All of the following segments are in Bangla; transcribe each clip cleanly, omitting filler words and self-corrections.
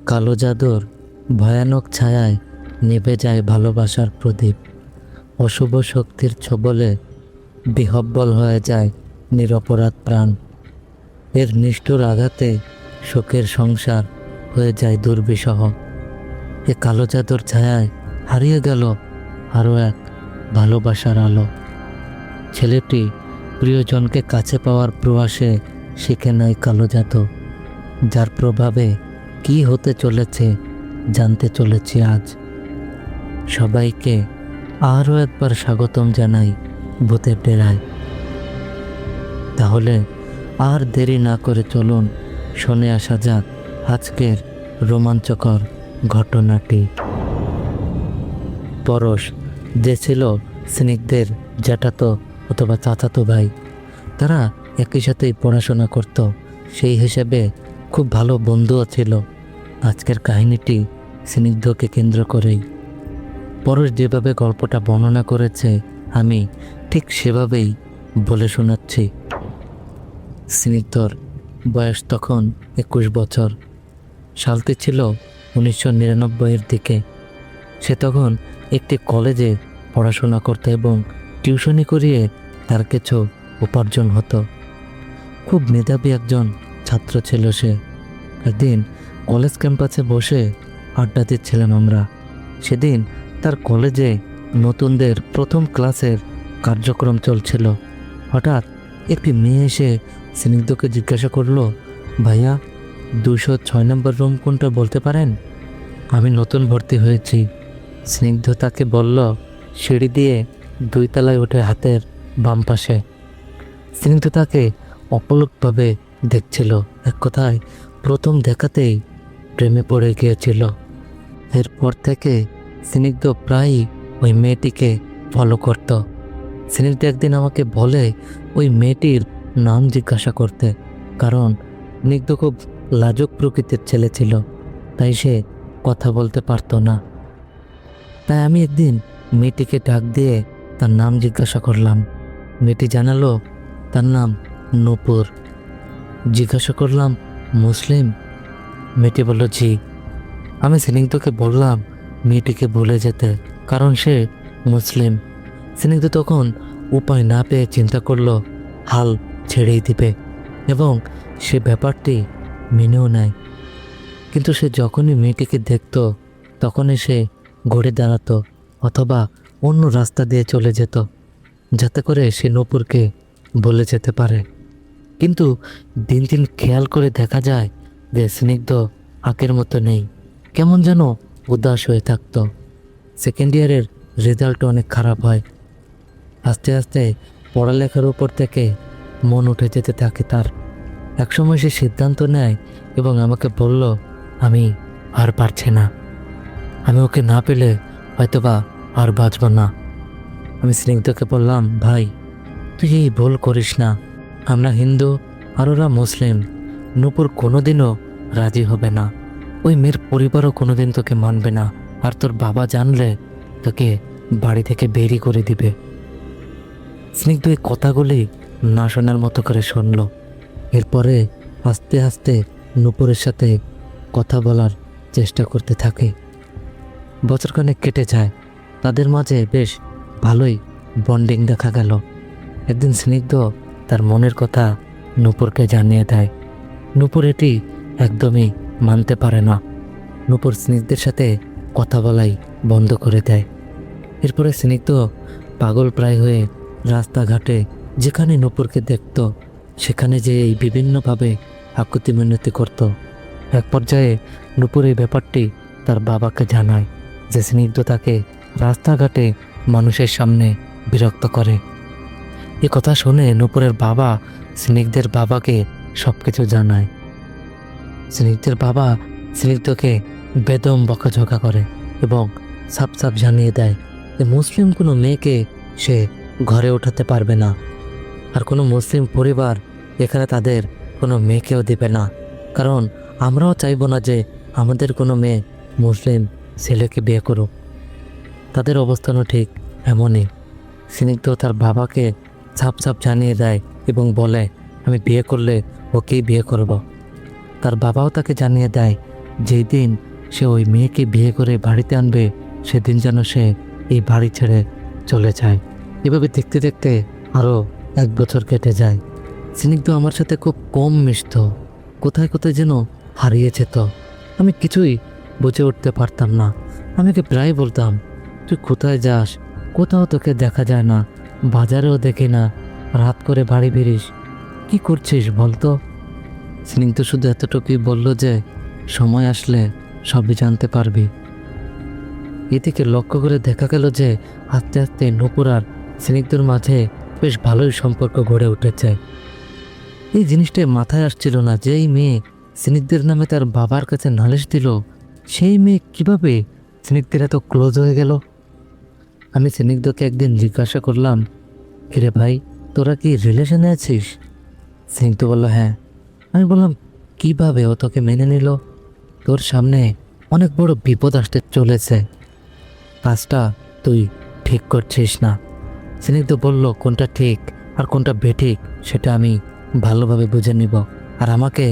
কালো জাদুর ভয়ানক ছায়ায় নিভে যায় ভালোবাসার প্রদীপ। অশুভ শক্তির ছোবলে বিহ্বল হয়ে যায় নিরপরাধ প্রাণ। এর নিষ্ঠুর আঘাতে শোকের সংসার হয়ে যায় দুর্বিষহ। এ কালো জাদুর ছায়ায় হারিয়ে গেল আরও এক ভালোবাসার আলো। ছেলেটি প্রিয়জনকে কাছে পাওয়ার প্রয়াসে শিখে নেয় কালো জাদু, যার প্রভাবে কি হতে চলেছে জানতে চলেছি আজ। সবাইকে আরও একবার স্বাগতম জানাই ভূতের ডেরায়। তাহলে আর দেরি না করে চলুন শুনে আসা যাক আজকের রোমাঞ্চকর ঘটনাটি। পরশ, যে ছিল স্নিগ্ধের জ্যাঠাতো অথবা চাচাতো ভাই, তারা একই সাথেই পড়াশোনা করত, সেই হিসেবে খুব ভালো বন্ধুও ছিল। আজকের কাহিনীটি স্নিগ্ধকে কেন্দ্র করেই। পরশ যেভাবে গল্পটা বর্ণনা করেছে আমি ঠিক সেভাবেই বলে শোনাচ্ছি। স্নিগ্ধর বয়স তখন 21 বছর। সালটি ছিল 1999-এর দিকে। সে তখন একটি কলেজে পড়াশোনা করত এবং টিউশনি করিয়ে তার কিছু উপার্জন হতো। খুব মেধাবী একজন ছাত্র ছিল সে। একদিন কলেজ ক্যাম্পাসে বসে আড্ডা দিচ্ছিলাম আমরা। সেদিন তার কলেজে নতুনদের প্রথম ক্লাসের কার্যক্রম চলছিল। হঠাৎ একটি মেয়ে এসে স্নিগ্ধকে জিজ্ঞাসা করলো, ভাইয়া 206 নম্বর রুম কোনটা বলতে পারেন? আমি নতুন ভর্তি হয়েছি। স্নিগ্ধ তাকে বলল, সিঁড়ি দিয়ে 2 তলায় ওঠে হাতের বাম পাশে। স্নিগ্ধ তাকে অপলকভাবে দেখছিল। এক কথায় প্রথম দেখাতেই প্রেমে পড়ে গিয়েছিল। এরপর থেকে স্নিগ্ধ প্রায়ই ওই মেয়েটিকে ফলো করত। স্নিগ্ধ একদিন আমাকে বলে ওই মেয়েটির নাম জিজ্ঞাসা করতে, কারণ স্নিগ্ধ খুব লাজুক প্রকৃতির ছেলে ছিল, তাই সে কথা বলতে পারতো না। তাই আমি একদিন মেয়েটিকে ডাক দিয়ে তার নাম জিজ্ঞাসা করলাম। মেয়েটি জানালো তার নাম নূপুর। জিজ্ঞাসা করলাম, মুসলিম? মেয়েটি বলল, জি। আমি স্নিগ্ধকে বললাম মেয়েটিকে ভুলে যেতে, কারণ সে মুসলিম। স্নিগ্ধ তখন উপায় না পেয়ে চিন্তা করলো হাল ছেড়েই দিবে এবং সে ব্যাপারটি মেনেও নেয়। কিন্তু সে যখনই মেয়েটিকে দেখত তখনই সে ঘুরে দাঁড়াতো অথবা অন্য রাস্তা দিয়ে চলে যেত, যাতে করে সে নূপুরকে বলে যেতে পারে। কিন্তু দিন দিন খেয়াল করে দেখা যায় যে স্নিগ্ধ আগের মতো নেই, কেমন যেন উদাস হয়ে থাকতো। সেকেন্ড ইয়ারের রেজাল্ট অনেক খারাপ হয়। আস্তে আস্তে পড়ালেখার উপর থেকে মন উঠে যেতে থাকে তার। একসময় সে সিদ্ধান্ত নেয় এবং আমাকে বলল, আমি আর পারছি না, আমি ওকে না পেলে হয়তোবা আর বাঁচব না। আমি স্নিগ্ধকে বললাম, ভাই তুই এই ভুল করিস না, আমরা হিন্দু আর ওরা মুসলিম। নূপুর কোনোদিনও রাজি হবে না, ওই মেয়ের পরিবারও কোনোদিন তোকে মানবে না, আর তোর বাবা জানলে তোকে বাড়ি থেকে বেরি করে দিবে। স্নিগ্ধ এই কথাগুলি না শোনার মতো করে শুনল। এরপরে আস্তে আস্তে নূপুরের সাথে কথা বলার চেষ্টা করতে থাকে। বছরখানেক কেটে যায়, তাদের মাঝে বেশ ভালোই বন্ডিং দেখা গেল। একদিন স্নিগ্ধ তার মনের কথা নূপুরকে জানিয়ে দেয়। নূপুর এটি একদমই মানতে পারে না। নূপুর স্নিগ্ধের সাথে কথা বলাই বন্ধ করে দেয়। এরপরে স্নিগ্ধ পাগল প্রায় হয়ে রাস্তাঘাটে যেখানে নূপুরকে দেখত সেখানে যেয়ে বিভিন্নভাবে আকুতি মিনতি করত। এক পর্যায়ে নূপুর এই ব্যাপারটি তার বাবাকে জানায় যে স্নিগ্ধ তাকে রাস্তাঘাটে মানুষের সামনে বিরক্ত করে। এ কথা শুনে নূপুরের বাবা স্নিগ্ধের বাবাকে সব কিছু জানায়। স্নিগ্ধের বাবা স্নিগ্ধকে বেদম বকাঝকা করে এবং সাপ সাপ জানিয়ে দেয় যে মুসলিম কোনো মেয়েকে সে ঘরে ওঠাতে পারবে না, আর কোনো মুসলিম পরিবার এখানে তাদের কোনো মেয়েকেও দেবে না, কারণ আমরাও চাইব না যে আমাদের কোনো মেয়ে মুসলিম ছেলেকে বিয়ে করুক। তাদের অবস্থানও ঠিক এমনই। স্নিগ্ধ তার বাবাকে ছাপ ছাপ জানিয়ে দেয় এবং বলে, আমি বিয়ে করলে ওকেই বিয়ে করব। তার বাবাও তাকে জানিয়ে দেয় যেই দিন সে ওই মেয়েকে বিয়ে করে বাড়িতে আনবে সেদিন যেন সে এই বাড়ি ছেড়ে চলে যায়। এভাবে দেখতে দেখতে আরও 1 বছর কেটে যায়। স্নিগ্ধ আমার সাথে খুব কম মিশত, কোথায় কোথায় যেন হারিয়ে যেত। আমি কিছুই বুঝে উঠতে পারতাম না। আমি ওকে প্রায় বলতাম, তুই কোথায় যাস? কোথাও তোকে দেখা যায় না, বাজারেও দেখি না, রাত করে বাড়ি ফিরিস, কি করছিস বলতো? স্নিগ্ধ শুধু এতটুকুই বলল যে সময় আসলে সবই জানতে পারবি। এদিকে লক্ষ্য করে দেখা গেল যে আস্তে আস্তে নূপুর আর স্নিগ্ধর মাঝে বেশ ভালোই সম্পর্ক গড়ে উঠেছে। এই জিনিসটাই মাথায় আসছিল না যে এই মেয়ে স্নিগ্ধের নামে তার বাবার কাছে নালিশ দিল, সেই মেয়ে কিভাবে স্নিগ্ধের এত ক্লোজ হয়ে গেল। আমি স্নিগ্ধকে একদিন জিজ্ঞাসা করলাম, কিরে ভাই, তোরা কি রিলেশনে আছিস? স্নিগ্ধ বলল হ্যাঁ। আমি বললাম, কিভাবে ও তোকে মেনে নিল? তোর সামনে অনেক বড় বিপদ আসতে চলেছে, কাজটা তুই ঠিক করছিস না। স্নিগ্ধ বলল, কোনটা ঠিক আর কোনটা বেঠিক সেটা আমি ভালোভাবে বুঝে নিব, আর আমাকে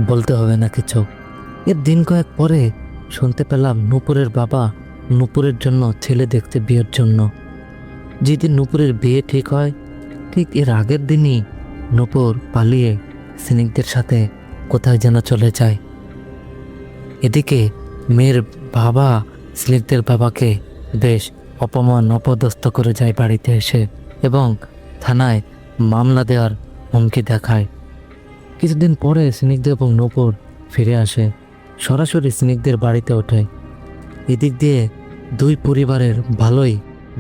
বলতে হবে না কিছু। এর দিন কয়েক পরে শুনতে পেলাম নূপুরের বাবা নূপুরের জন্য ছেলে দেখতে বিয়ের জন্য। যেদিন নূপুরের বিয়ে ঠিক হয় ঠিক এর আগের দিনই নূপুর পালিয়ে স্নিগ্ধের সাথে কোথায় যেন চলে যায়। এদিকে মেয়ের বাবা স্নিগ্ধের বাবাকে বেশ অপমান অপদস্থ করে যায় বাড়িতে এসে, এবং থানায় মামলা দেওয়ার হুমকি দেখায়। কিছুদিন পরে স্নিগ্ধ এবং নূপুর ফিরে আসে, সরাসরি স্নিগ্ধের বাড়িতে ওঠে। এদিক দিয়ে দুই পরিবারের ভালোই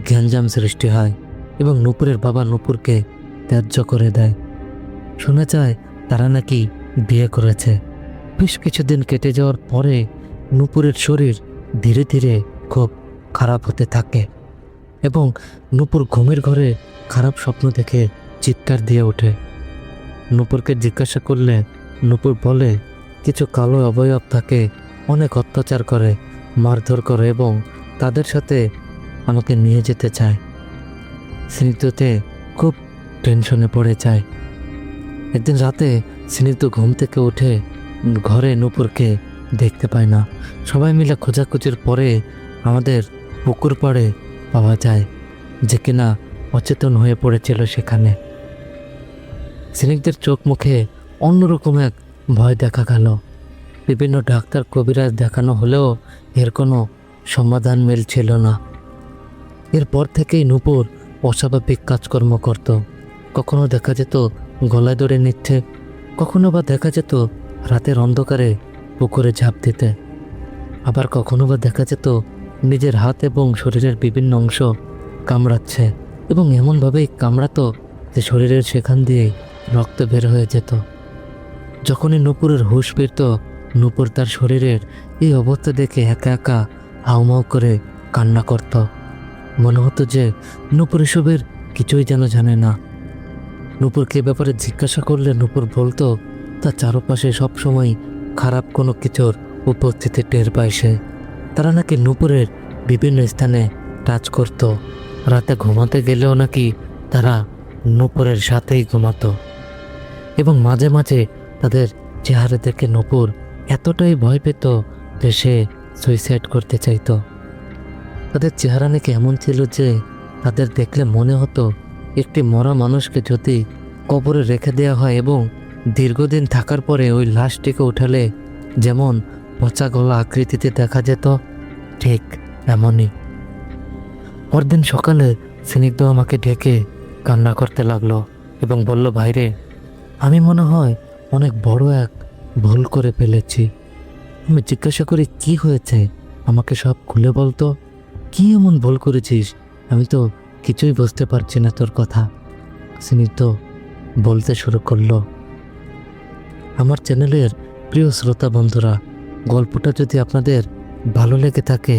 গ্যাঞ্জাম সৃষ্টি হয় এবং নূপুরের বাবা নূপুরকে ত্যায্য করে দেয়। শোনা যায় তারা নাকি বিয়ে করেছে। বেশ কিছুদিন কেটে যাওয়ার পরে নূপুরের শরীর ধীরে ধীরে খুব খারাপ হতে থাকে এবং নূপুর ঘুমের ঘরে খারাপ স্বপ্ন দেখে চিৎকার দিয়ে ওঠে। নূপুরকে জিজ্ঞাসা করলে নূপুর বলে, কিছু কালো অবয়ব থাকে, অনেক অত্যাচার করে, মারধর করে এবং তাদের সাথে আমাকে নিয়ে যেতে চায়। স্নিগ্ধতে খুব টেনশনে পড়ে যায়। একদিন রাতে স্নিগ্ধ ঘুম থেকে উঠে ঘরে নূপুরকে দেখতে পায় না। সবাই মিলে খোঁজাখুঁজির পরে আমাদের পুকুর পাড়ে পাওয়া যায়, যে কিনা অচেতন হয়ে পড়েছিল সেখানে। স্নিগ্ধের চোখ মুখে অন্যরকম এক ভয় দেখা গেল। বিভিন্ন ডাক্তার কবিরাজ দেখানো হলেও এর কোনো সমাধান মিলছিল না। এরপর থেকেই নূপুর অস্বাভাবিক কাজকর্ম করত। কখনো দেখা যেত গলায় ধরে নিচ্ছে, কখনো বা দেখা যেত রাতের অন্ধকারে পুকুরে ঝাঁপ দিতে, আবার কখনো বা দেখা যেত নিজের হাত এবং শরীরের বিভিন্ন অংশ কামড়াচ্ছে, এবং এমনভাবেই কামড়াতো যে শরীরের সেখান দিয়েই রক্ত বের হয়ে যেত। যখনই নূপুরের হুঁশ ফিরত, নূপুর তার শরীরের এই অবস্থা দেখে একা একা হাউমাউ করে কান্না করত। মনে হতো যে নূপুর এসবের কিছুই যেন জানে না। নূপুরকে ব্যাপারে জিজ্ঞাসা করলে নূপুর বলতো তার চারপাশে সবসময় খারাপ কোনো কিছুর উপস্থিতি টের পায় সে। তারা নাকি নূপুরের বিভিন্ন স্থানে টাচ করত, রাতে ঘুমাতে গেলেও নাকি তারা নূপুরের সাথেই ঘুমাতো, এবং মাঝে মাঝে তাদের চেহারা দেখে নূপুর এতটাই ভয় পেত যে সে সুইসাইড করতে চাইতো। তাদের চেহারা নাকি এমন ছিল যে তাদের দেখলে মনে হতো একটি মরা মানুষকে যদি কবরে রেখে দেওয়া হয় এবং দীর্ঘদিন থাকার পরে ওই লাশটিকে উঠালে যেমন পচা গলা আকৃতিতে দেখা যেত, ঠিক এমনই। পরদিন সকালে স্নিগ্ধ আমাকে ডেকে কান্না করতে লাগলো এবং বলল, ভাইরে, আমি মনে হয় অনেক বড় এক ভুল করে ফেলেছি। আমি জিজ্ঞাসা করি, কি হয়েছে, আমাকে সব খুলে বলতো, কি এমন ভুল করেছিস? আমি তো কিছুই বুঝতে পারছি না তোর কথা। স্নিগ্ধ বলতে শুরু করলো, আমার চ্যানেলের প্রিয় শ্রোতা বন্ধুরা, গল্পটা যদি আপনাদের ভালো লেগে থাকে,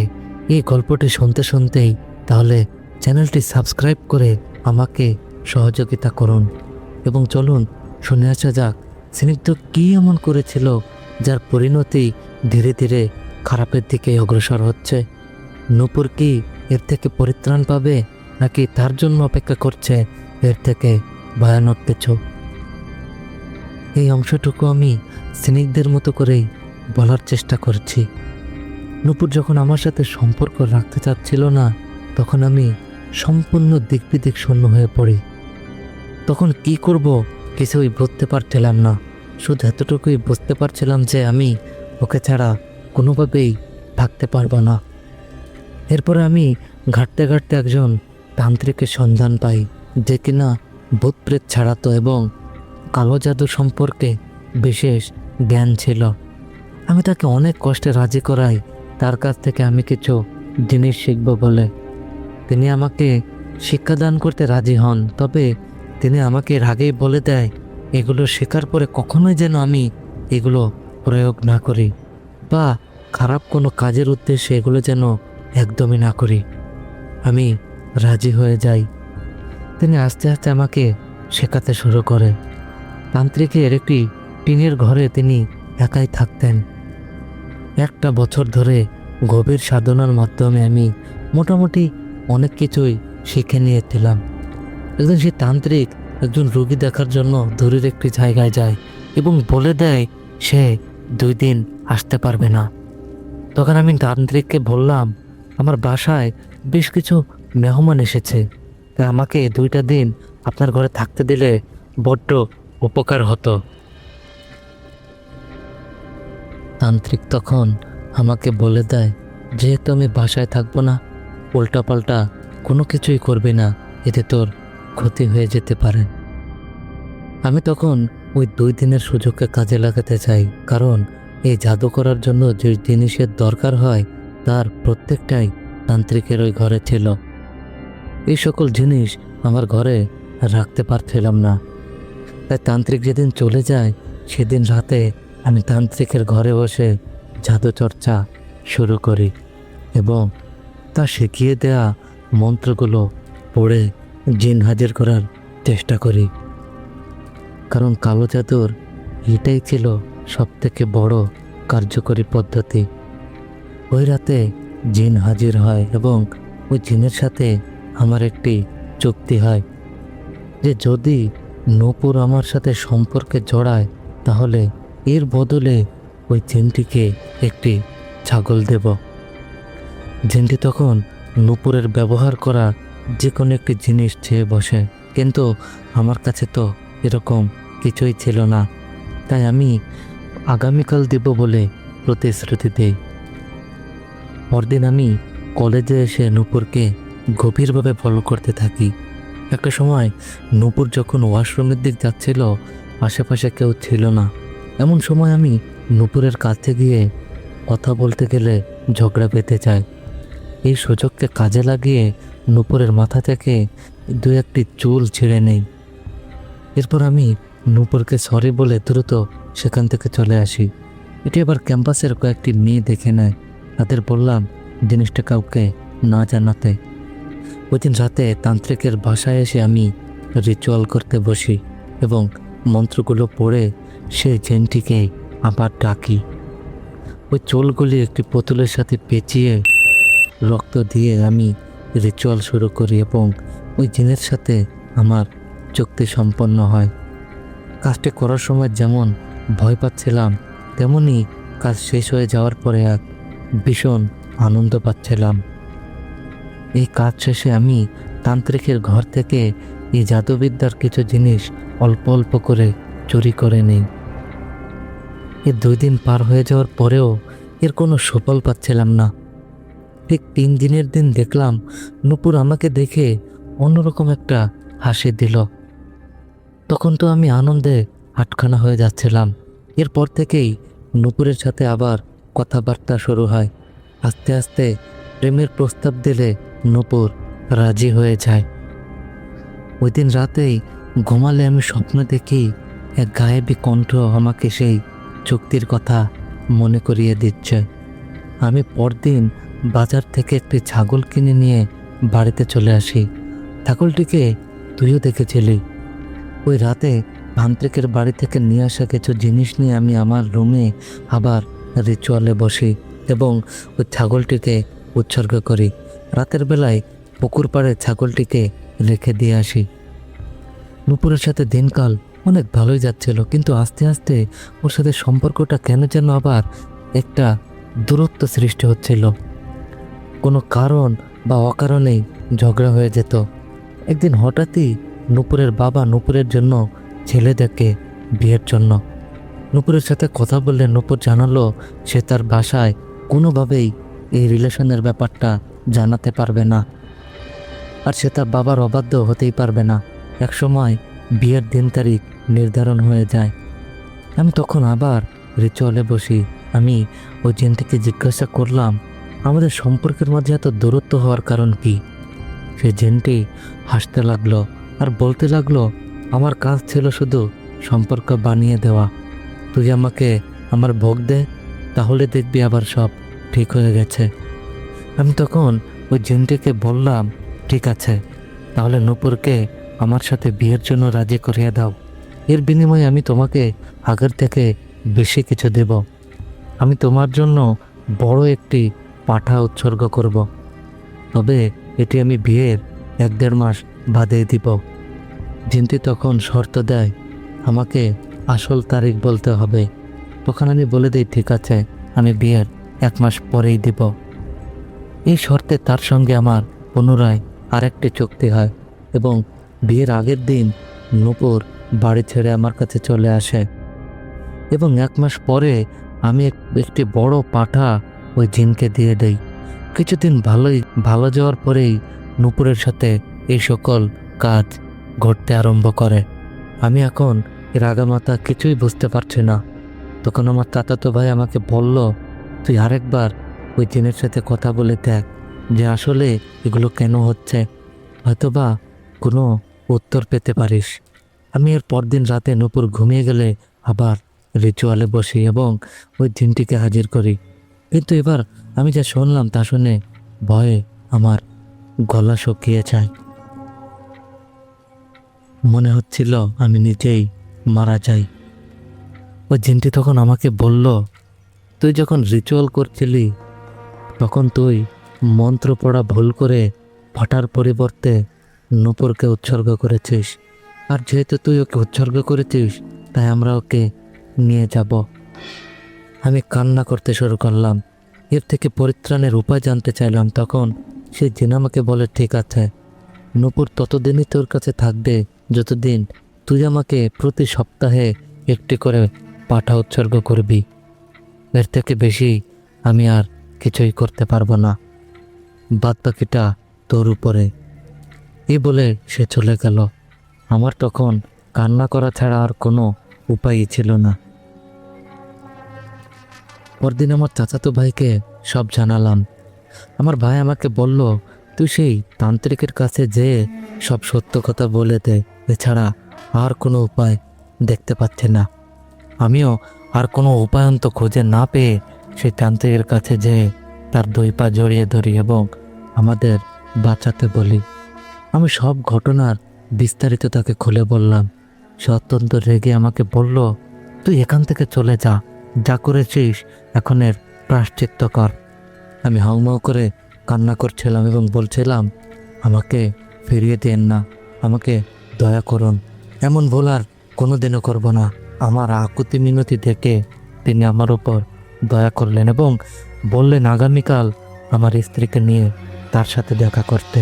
এই গল্পটি শুনতে শুনতেই তাহলে চ্যানেলটি সাবস্ক্রাইব করে আমাকে সহযোগিতা করুন এবং চলুন শুনে আসা যাক স্নিগ্ধ কী এমন করেছিল যার পরিণতি ধীরে ধীরে খারাপের দিকে অগ্রসর হচ্ছে। নূপুর কি এর থেকে পরিত্রাণ পাবে, নাকি তার জন্য অপেক্ষা করছে এর থেকে ভয়ানক কিছু? এই অংশটুকু আমি স্নিগ্ধের মতো করেই বলার চেষ্টা করছি। নূপুর যখন আমার সাথে সম্পর্ক রাখতে চাচ্ছিল না, তখন আমি সম্পূর্ণ দিক বিদিক শূন্য হয়ে পড়ি। তখন কি করব কিছুই বুঝতে পারছিলাম না। শুধু এতটুকুই বুঝতে পারছিলাম যে আমি ওকে ছাড়া কোনোভাবেই থাকতে পারবো না। এরপরে আমি ঘাঁটতে ঘাঁটতে একজন তান্ত্রিকের সন্ধান পাই, যে কিনা ভূতপ্রেত ছাড়াতো এবং কালো জাদু সম্পর্কে বিশেষ জ্ঞান ছিল। আমি তাকে অনেক কষ্টে রাজি করাই তার কাছ থেকে আমি কিছু জিনিস শিখব বলে। তিনি আমাকে শিক্ষাদান করতে রাজি হন, তবে তিনি আমাকে এর আগেই বলে দেয় এগুলো শেখার পরে কখনোই যেন আমি এগুলো প্রয়োগ না করি বা খারাপ কোনো কাজের উদ্দেশ্যে এগুলো যেন একদমই না করি। আমি রাজি হয়ে যাই। তিনি আস্তে আস্তে আমাকে শেখাতে শুরু করে। তান্ত্রিকের একটি টিনের ঘরে তিনি একাই থাকতেন। একটা বছর ধরে গভীর সাধনার মাধ্যমে আমি মোটামুটি অনেক কিছুই শিখে নিয়েছিলাম। একদিন সেই তান্ত্রিক একজন রোগী দেখার জন্য দূরের একটি জায়গায় যায় এবং বলে দেয় সে 2 দিন আসতে পারবে না। তখন আমি তান্ত্রিককে বললাম, আমার বাসায় বেশ কিছু মেহমান এসেছে, তাই আমাকে 2টা দিন আপনার ঘরে থাকতে দিলে বড্ড উপকার হতো। তান্ত্রিক তখন আমাকে বলে দেয়, যেহেতু আমি বাসায় থাকবো না, উল্টাপাল্টা কোনো কিছুই করবে না, এতে তোর ক্ষতি হয়ে যেতে পারে। আমি তখন ওই 2 দিনের সুযোগকে কাজে লাগাতে চাই, কারণ এই জাদু করার জন্য যে জিনিসের দরকার হয় তার প্রত্যেকটাই তান্ত্রিকের ওই ঘরে ছিল। এই সকল জিনিস আমার ঘরে রাখতে পারছিলাম না। তাই তান্ত্রিক যেদিন চলে যায় সেদিন রাতে আমি তান্ত্রিকের ঘরে বসে জাদু চর্চা শুরু করি এবং তা শিখিয়ে দেয়া মন্ত্রগুলো পড়ে জিন হাজির করার চেষ্টা করি। কারণ কালো জাদুর এটাই ছিল সবথেকে বড় কার্যকরী পদ্ধতি। ওই রাতে জিন হাজির হয় এবং ওই জিনের সাথে আমার একটি চুক্তি হয় যে যদি নূপুর আমার সাথে সম্পর্কে জড়ায় তাহলে এর বদলে ওই জিনটিকে একটি ছাগল দেব। জিনটি তখন নূপুরের ব্যবহার করা যে কোনো একটি জিনিস চেয়ে বসে, কিন্তু আমার কাছে তো এরকম কিছুই ছিল না। তাই আমি আগামীকাল দেব বলে প্রতিশ্রুতি দেই। পরদিন আমি কলেজে এসে নূপুরকে গভীরভাবে ফলো করতে থাকি। একটা সময় নূপুর যখন ওয়াশরুমের দিক যাচ্ছিল, আশেপাশে কেউ ছিল না। এমন সময় আমি নূপুরের কাছে গিয়ে কথা বলতে গেলে ঝগড়া পেতে চাই। এই সুযোগকে কাজে লাগিয়ে নূপুরের মাথা থেকে 2-1টি চুল ছিঁড়ে নেই। এরপর আমি নূপুরকে সরি বলে দ্রুত সেখান থেকে চলে আসি। এটি আবার ক্যাম্পাসের কয়েকটি মেয়ে দেখে নেয়। তাদের বললাম জিনিসটা কাউকে না জানাতে। ওই দিন রাতে তান্ত্রিকের বাসায় এসে আমি রিচুয়াল করতে বসি এবং মন্ত্রগুলো পড়ে সেই জিনটিকে আবার ডাকি। ওই চুলগুলি একটি পুতুলের সাথে পেঁচিয়ে রক্ত দিয়ে আমি রিচুয়াল শুরু করি এবং ওই জিনের সাথে আমার চুক্তি সম্পন্ন হয়। কাজটি করার সময় যেমন ভয় পাচ্ছিলাম, তেমনি কাজ শেষ হয়ে যাওয়ার পরে এক ভীষণ আনন্দ পাচ্ছিলাম। এই কাজ শেষে আমি তান্ত্রিকের ঘর থেকে এই জাদুবিদ্যার কিছু জিনিস অল্প অল্প করে চুরি করে নিই। এর 2 দিন পার হয়ে যাওয়ার পরেও এর কোনো সুফল পাচ্ছিলাম না। ঠিক 3 দিনের দিন দেখলাম নূপুর আমাকে দেখে অন্যরকম একটা হাসি দিল। তখন তো আমি আনন্দে আটখানা হয়ে যাচ্ছিলাম। এরপর থেকেই নূপুরের সাথে আবার কথাবার্তা শুরু হয়। আস্তে আস্তে প্রেমের প্রস্তাব দিলে নূপুর রাজি হয়ে যায়। ওই দিন রাতেই ঘুমালে আমি স্বপ্ন দেখি এক গায়েবী কণ্ঠ আমাকে সেই চুক্তির কথা মনে করিয়ে দিচ্ছে। আমি পরদিন বাজার থেকে একটি ছাগল কিনে নিয়ে বাড়িতে চলে আসি। ছাগলটিকে তুইও দেখেছিলি। ওই রাতে তান্ত্রিকের বাড়ি থেকে নিয়ে আসা কিছু জিনিস নিয়ে আমি আমার রুমে আবার রিচুয়ালে বসি এবং ওই ছাগলটিকে উৎসর্গ করি। রাতের বেলায় পুকুর পাড়ে ছাগলটিকে রেখে দিয়ে আসি। নূপুরের সাথে দিনকাল অনেক ভালোই যাচ্ছিল, কিন্তু আস্তে আস্তে ওর সাথে সম্পর্কটা কেন যেন আবার একটা দূরত্ব সৃষ্টি হচ্ছিল। কোনো কারণ বা অকারণেই ঝগড়া হয়ে যেত। একদিন হঠাৎই নূপুরের বাবা নূপুরের জন্য ছেলে দেখে বিয়ের জন্য। নূপুরের সাথে কথা বললে নূপুর জানালো সে তার বাসায় কোনোভাবেই এই রিলেশনের ব্যাপারটা জানাতে পারবে না, আর সে তার বাবার অবাধ্য হতেই পারবে না। একসময় বিয়ের দিন তারিখ নির্ধারণ হয়ে যায়। আমি তখন আবার রিচুয়ালে বসি। আমি ওই জিনটিকে জিজ্ঞাসা করলাম আমাদের সম্পর্কের মাঝে এত দূরত্ব হওয়ার কারণ কি। সে জিনটি হাসতে লাগলো আর বলতে লাগলো আমার কাজ ছিল শুধু সম্পর্ক বানিয়ে দেওয়া। তুই আমাকে আমার ভোগ দে, তাহলে দেখবি আবার সব ঠিক হয়ে গেছে। আমি তখন ওই জিনটিকে বললাম ঠিক আছে, তাহলে নূপুরকে আমার সাথে বিয়ের জন্য রাজি করিয়ে দাও। এর বিনিময়ে আমি তোমাকে আগের থেকে বেশি কিছু দেব। আমি তোমার জন্য বড় একটি পাঠা উৎসর্গ করব, তবে এটি আমি বিয়ের 1-1.5 মাস বাদে দিব। জিনটি তখন শর্ত দেয় আমাকে আসল তারিখ বলতে হবে। তখন আমি বলে দিই ঠিক আছে, আমি বিয়ের 1 মাস পরেই দিব। এই শর্তে তার সঙ্গে আমার পুনরায় আরেকটি চুক্তি হয় এবং বিয়ের আগের দিন নূপুর বাড়ি ছেড়ে আমার কাছে চলে আসে এবং 1 মাস পরে আমি একটি বড় পাঠা ওই জিনকে দিয়ে দেই। কিছুদিন ভালো যাওয়ার পরেই নূপুরের সাথে এই সকল কাজ ঘটতে আরম্ভ করে। আমি এখন এর আগামাথা কিছুই বুঝতে পারছি না। তখন আমার চাচাতো ভাই আমাকে বলল তুই আরেকবার ওই জিনের সাথে কথা বলে দেখ যে আসলে এগুলো কেন হচ্ছে, হয়তোবা কোনো উত্তর পেতে পারিস। আমি এর পরদিন রাতে নূপুর ঘুমিয়ে গেলে আবার রিচুয়ালে বসি এবং ওই জিনটিকে হাজির করি। কিন্তু এবার আমি যা শুনলাম তা শুনে ভয়ে আমার গলা শুকিয়ে যায়। মনে হচ্ছিল আমি নিজেই মারা যাই। ওই জিনটি তখন আমাকে বলল তুই যখন রিচুয়াল করছিলি তখন তুই মন্ত্র পড়া ভুল করে পাঠার পরিবর্তে নূপুরকে উৎসর্গ করেছিস, আর যেহেতু তুই ওকে উৎসর্গ করেছিস তাই আমরা ওকে নিয়ে যাব। আমি কান্না করতে শুরু করলাম। এর থেকে পরিত্রাণের উপায় জানতে চাইলাম। তখন সে জিন আমাকে বলে ঠিক আছে, নূপুর ততদিনই তোর কাছে থাকবে যতদিন তুই আমাকে প্রতি সপ্তাহে একটি করে পাঠা উৎসর্গ করবি। এর থেকে বেশি আমি আর কিছুই করতে পারবো না, বাদ বাকিটা তোর উপরে। এই বলে সে চলে গেল। আমার তখন কান্না করা ছাড়া আর কোনো উপায়ই ছিল না। পরদিন আমার চাচাতো ভাইকে সব জানালাম। আমার ভাই আমাকে বলল তুই সেই তান্ত্রিকের কাছে যেয়ে সব সত্য কথা বলে দে, এছাড়া আর কোনো উপায় দেখতে পাচ্ছে না। আমিও আর কোনো উপায়ন্ত খুঁজে না পেয়ে সেই তান্ত্রিকের কাছে যেয়ে তার 2 পা জড়িয়ে ধরি এবং আমাদের বাঁচাতে বলি। আমি সব ঘটনার বিস্তারিত তাকে খুলে বললাম। সে অত্যন্ত রেগে আমাকে বলল তুই এখান থেকে চলে যা, যা করেছিস এখন এর প্রায়শ্চিত্ত কর। আমি হাউমাউ করে কান্না করছিলাম এবং বলছিলাম আমাকে ফিরিয়ে দেন না, আমাকে দয়া করুন, এমন ভুল আর কোনোদিনও করব না। আমার আকুতি মিনতি দেখে তিনি আমার উপর দয়া করলেন এবং বললেন আগামীকাল আমার স্ত্রীকে নিয়ে তার সাথে দেখা করতে।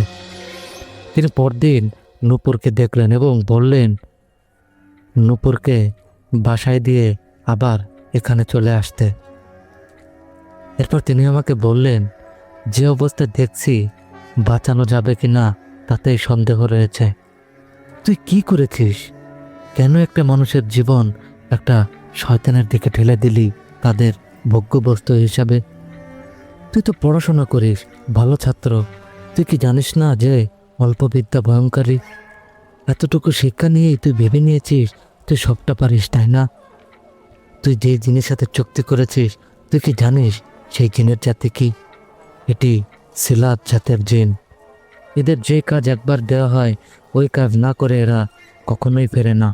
তিনি পরদিন নূপুরকে দেখলেন এবং বললেন নূপুরকে বাসায় দিয়ে আবার এখানে চলে আসতে। এরপর তিনি আমাকে বললেন যে অবস্থা দেখছি বাঁচানো যাবে কি না তাতেই সন্দেহ রয়েছে। তুই কি করেছিস? কেন একটা মানুষের জীবন একটা শয়তানের দিকে ঠেলে দিলি তাদের ভোগ্যবস্তু হিসাবে? তুই তো পড়াশোনা করিস, ভালো ছাত্র, তুই কি জানিস না যে অল্প বিদ্যা ভয়ঙ্করী? এতটুকু শিক্ষা নিয়েই তুই ভেবে নিয়েছিস তুই সবটা পারিস, তাই না? তুই যে জিনের সাথে চুক্তি করেছিস তুই কি জানিস সেই জিনের জাতি কি? এটি সিলাত জাতের জিন। এদের যে কাজ একবার দেওয়া হয় ওই কাজ না করে এরা কখনোই ফেরে না।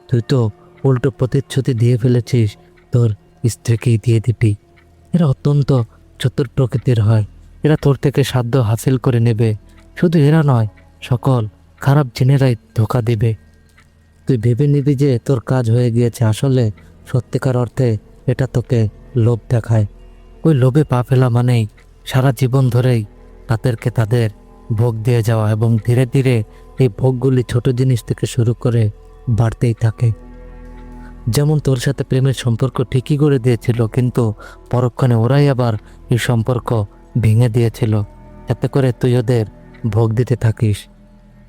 তুই তো উল্টো প্রতিশ্রুতি দিয়ে ফেলেছিস তোর স্ত্রীকেই দিয়ে দিবি। এরা অত্যন্ত চতুর প্রকৃতির হয়। এরা তোর থেকে সাধ্য হাসিল করে নেবে। শুধু এরা নয়, সকল খারাপ জিনেরাই ধোঁকা দিবে। তুই ভেবে নিবি যে তোর কাজ হয়ে গিয়েছে, আসলে সত্যিকার অর্থে এটা তোকে লোভ দেখায়। ওই লোভে পা ফেলা মানেই সারা জীবন ধরেই তাদেরকে তাদের ভোগ দিয়ে যাওয়া, এবং ধীরে ধীরে এই ভোগগুলি ছোট জিনিস থেকে শুরু করে বাড়তেই থাকে। যেমন তোর সাথে প্রেমের সম্পর্ক ঠিকই করে দিয়েছিল, কিন্তু পরক্ষণে ওরাই আবার এই সম্পর্ক ভেঙে দিয়েছিল, এতে করে তুই ওদের ভোগ দিতে থাকিস।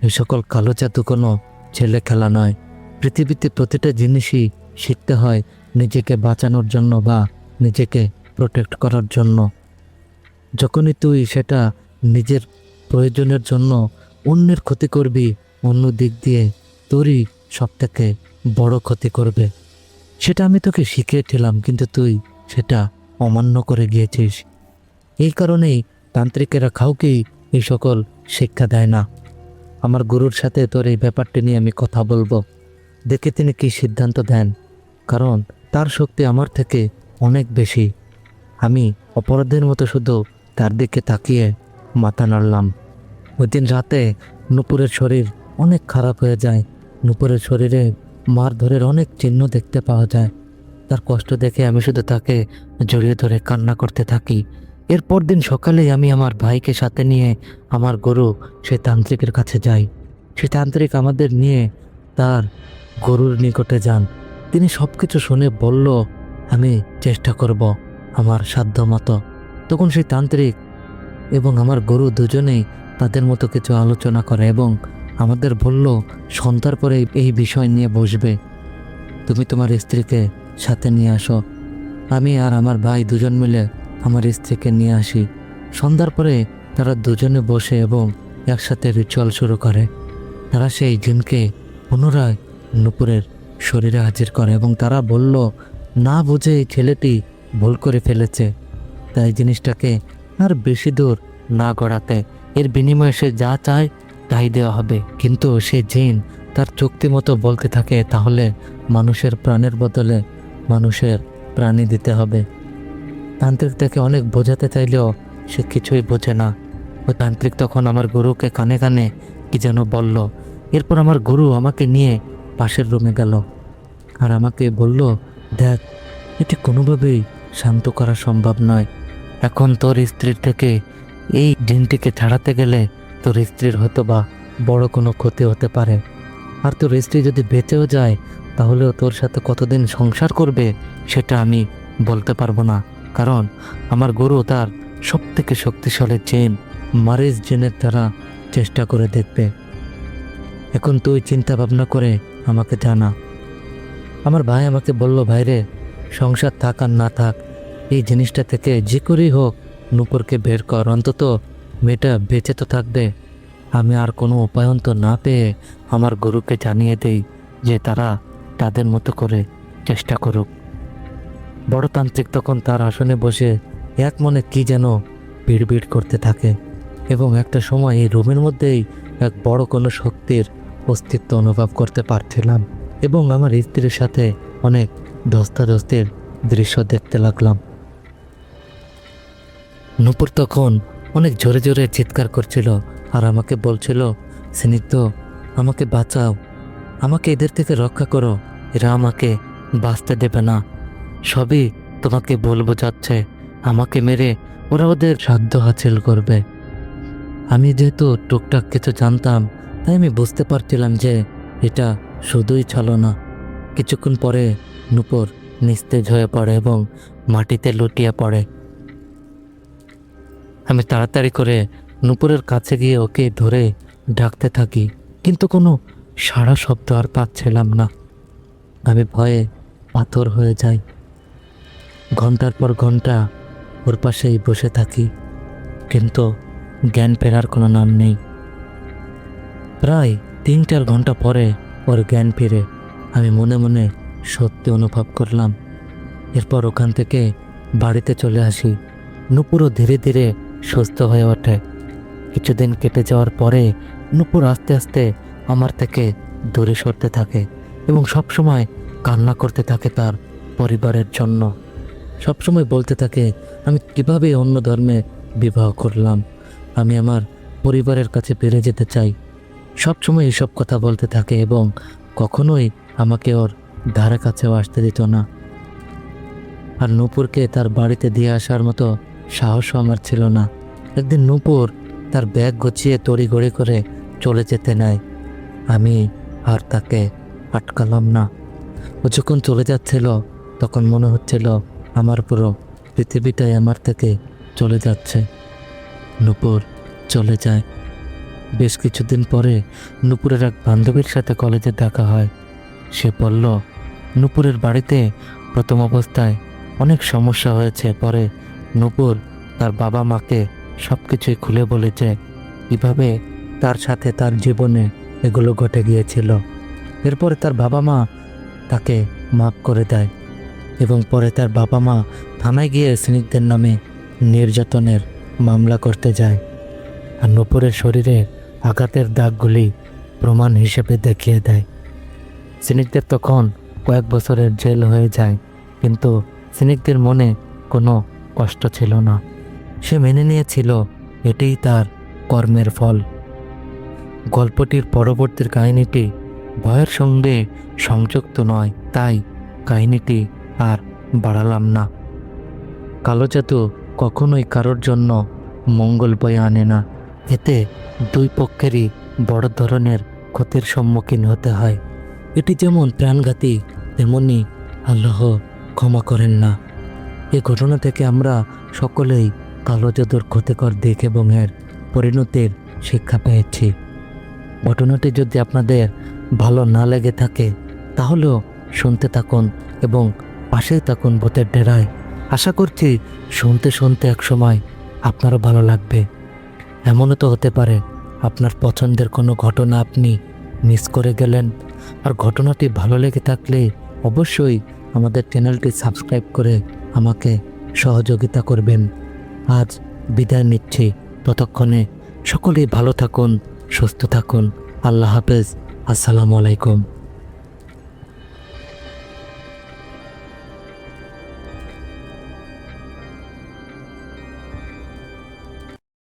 এই সকল কালো জাদু কোনো ছেলে খেলা নয়। পৃথিবীতে প্রতিটা জিনিসই শিখতে হয় নিজেকে বাঁচানোর জন্য বা নিজেকে প্রোটেক্ট করার জন্য। যখনই তুই সেটা নিজের প্রয়োজনের জন্য অন্যের ক্ষতি করবি, অন্য দিক দিয়ে তোরই সবথেকে বড় ক্ষতি করবে। সেটা আমি তোকে শিখিয়েছিলাম, কিন্তু তুই সেটা অমান্য করে গিয়েছিস। এই কারণেই তান্ত্রিকেরা কাউকেই এই সকল শিক্ষা দেয় না। আমার গুরুর সাথে তোর এই ব্যাপারটি নিয়ে আমি কথা বলবো, দেখে তিনি কী সিদ্ধান্ত দেন, কারণ তার শক্তি আমার থেকে অনেক বেশি। আমি অপরাধের মতো শুধু তার দিকে তাকিয়ে মাথা নাড়লাম। ওই দিন রাতে নূপুরের শরীর অনেক খারাপ হয়ে যায়। নূপুরের শরীরে মারধরের অনেক চিহ্ন দেখতে পাওয়া যায়। তার কষ্ট দেখে আমি শুধু তাকে জড়িয়ে ধরে কান্না করতে থাকি। এরপর দিন সকালেই আমি আমার ভাইকে সাথে নিয়ে আমার গরু সে তান্ত্রিকের কাছে যাই। সে তান্ত্রিক আমাদের নিয়ে তার গরুর নিকটে যান। তিনি সব কিছু শুনে বলল, আমি চেষ্টা করব আমার সাধ্য মতো। তখন সেই তান্ত্রিক এবং আমার গরু দুজনেই তাদের মতো কিছু আলোচনা করে এবং আমাদের বলল, সন্ধ্যার পরে এই বিষয় নিয়ে বসবে। তুমি তোমার স্ত্রীকে সাথে নিয়ে আসো। আমি আর আমার ভাই দুজন মিলে আমার স্ত্রীকে নিয়ে আসি। সন্ধ্যার পরে তারা দুজনে বসে এবং একসাথে রিচুয়াল শুরু করে। তারা সেই জিনকে পুনরায় নূপুরের শরীরে হাজির করে এবং তারা বলল, না বুঝে এই ছেলেটি ভুল করে ফেলেছে, তাই জিনিসটাকে আর বেশি দূর না গড়াতে এর বিনিময়ে সে যা চায় তাই দেওয়া হবে। কিন্তু সে জিন তার চুক্তি মতো বলতে থাকে, তাহলে মানুষের প্রাণের বদলে মানুষের প্রাণী দিতে হবে। তান্ত্রিক তাকে অনেক বোঝাতে চাইলেও সে কিছুই বোঝে না। ওই তান্ত্রিক তখন আমার গরুকে কানে কানে কি যেন বলল। এরপর আমার গরু আমাকে নিয়ে পাশের রুমে গেল আর আমাকে বলল, দেখ, এটি কোনোভাবেই শান্ত করা সম্ভব নয়। এখন তোর স্ত্রীর থেকে এই জিনটিকে ছাড়াতে গেলে তোর স্ত্রীর হয়তো বা বড় কোনো ক্ষতি হতে পারে। আর তোর স্ত্রী যদি বেঁচেও যায় তাহলেও তোর সাথে কতদিন সংসার করবে সেটা আমি বলতে পারবো না, কারণ আমার গরু তার সব থেকে শক্তিশালী জিন মারিজ জিনের দ্বারা চেষ্টা করে দেখবে। এখন তুই চিন্তা ভাবনা করে আমাকে জানা। আমার ভাই আমাকে বলল, ভাইরে, সংসার থাক আর না থাক, এই জিনিসটা থেকে যে করেই হোক নূপুরকে বের কর, অন্তত মেয়েটা বেঁচে তো থাকবে। আমি আর কোনো উপায়ন্ত না পেয়ে আমার গরুকে জানিয়ে দেই যে তারা তাদের মতো করে চেষ্টা করুক। বড় তান্ত্রিক তখন তার আসনে বসে এক মনে কি যেন বিড়বিড় করতে থাকে এবং একটা সময় এই রুমের মধ্যেই এক বড় কোনো শক্তির অস্তিত্ব অনুভব করতে পারছিলাম এবং আমার স্ত্রীর সাথে অনেক ধস্তাধস্তির দৃশ্য দেখতে লাগলাম। নূপুর তখন অনেক জোরে জোরে চিৎকার করছিল আর আমাকে বলছিল, স্নিগ্ধ, আমাকে বাঁচাও, আমাকে এদের থেকে রক্ষা করো, এরা আমাকে বাঁচতে দেবে না, সবই তোমাকে বলবো যাচ্ছে, আমাকে মেরে ওরা ওদের সাধ্য হাসিল করবে। আমি যেহেতু টুকটাক কিছু জানতাম, তাই আমি বুঝতে পারছিলাম যে এটা শুধুই ছলনা। কিছুক্ষণ পরে নূপুর নিস্তেজ হয়ে পড়ে এবং মাটিতে লুটিয়ে পড়ে। আমি তাড়াতাড়ি করে নূপুরের কাছে গিয়ে ওকে ধরে ডাকতে থাকি, কিন্তু কোনো সাড়া শব্দ আর পাচ্ছিলাম না। আমি ভয়ে পাথর হয়ে যাই। ঘন্টার পর ঘন্টা ওর পাশেই বসে থাকি, কিন্তু জ্ঞান ফেরার কোনো নাম নেই। প্রায় 3-4 ঘন্টা পরে ওর জ্ঞান ফিরে। আমি মনে মনে সত্যি অনুভব করলাম। এরপর ওখান থেকে বাড়িতে চলে আসি। নূপুরও ধীরে ধীরে সুস্থ হয়ে ওঠে। কিছুদিন কেটে যাওয়ার পরে নূপুর আস্তে আস্তে আমার থেকে দূরে সরতে থাকে এবং সবসময় কান্না করতে থাকে তার পরিবারের জন্য। সবসময় বলতে থাকে, আমি কিভাবে অন্য ধর্মে বিবাহ করলাম, আমি আমার পরিবারের কাছে ফিরে যেতে চাই। সবসময় এসব কথা বলতে থাকে এবং কখনোই আমাকে ওর ধারে কাছেও আসতে দিত না। আর নূপুরকে তার বাড়িতে দিয়ে আসার মতো সাহসও আমার ছিল না। একদিন নূপুর তার ব্যাগ গুছিয়ে তড়িঘড়ি করে চলে যেতে নেয়। আমি আর তাকে আটকালাম না। ও যখন চলে যাচ্ছিল তখন মনে হচ্ছিল আমার পুরো পৃথিবীটাই আমার থেকে চলে যাচ্ছে। নূপুর চলে যায়। বেশ কিছুদিন পরে নূপুরের এক বান্ধবীর সাথে কলেজে দেখা হয়। সে বলল নূপুরের বাড়িতে প্রথম অবস্থায় অনেক সমস্যা হয়েছে। পরে নূপুর তার বাবা মাকে সব কিছুই খুলে বলেছে কীভাবে তার সাথে তার জীবনে এগুলো ঘটে গিয়েছিল। এরপরে তার বাবা মা তাকে মাফ করে দেয় এবং পরে তার বাবা মা থানায় গিয়ে স্নিগ্ধের নামে নির্যাতনের মামলা করতে যায়। আর নূপুরের শরীরে আঘাতের দাগগুলি প্রমাণ হিসেবে দেখিয়ে দেয়। স্নিগ্ধের তখন কয়েক বছরের জেল হয়ে যায়, কিন্তু স্নিগ্ধের মনে কোনো কষ্ট ছিল না। সে মেনে নিয়েছিল এটাই তার কর্মের ফল। গল্পটির পরবর্তী কাহিনীটি ভয়ের সঙ্গে সংযুক্ত নয়, তাই কাহিনীটি আর বাড়ালাম না। কালো জাদু কখনোই কারোর জন্য মঙ্গল বয়ে আনে না। এতে দুই পক্ষেরই বড় ধরনের ক্ষতির সম্মুখীন হতে হয়। এটি যেমন প্রাণঘাতী, তেমনি আল্লাহ ক্ষমা করেন না। এই ঘটনা থেকে আমরা সকলেই কালো জাদুর ক্ষতিকর দিক এবং এর পরিণতির শিক্ষা পেয়েছি। ঘটনাটি যদি আপনাদের ভালো না লেগে থাকে তাহলেও শুনতে থাকুন এবং পাশেই থাকুন ভূতের ডেরায়। আশা করছি শুনতে শুনতে একসময় আপনারও ভালো লাগবে। এমনও তো হতে পারে আপনার পছন্দের কোনো ঘটনা আপনি মিস করে গেলেন। আর ঘটনাটি ভালো লেগে থাকলে অবশ্যই আমাদের চ্যানেলটি সাবস্ক্রাইব করে আমাকে সহযোগিতা করবেন। আজ বিদায় নিচ্ছি, ততক্ষণে সকলেই ভালো থাকুন, সুস্থ থাকুন। আল্লাহ হাফেজ। আসসালামু আলাইকুম।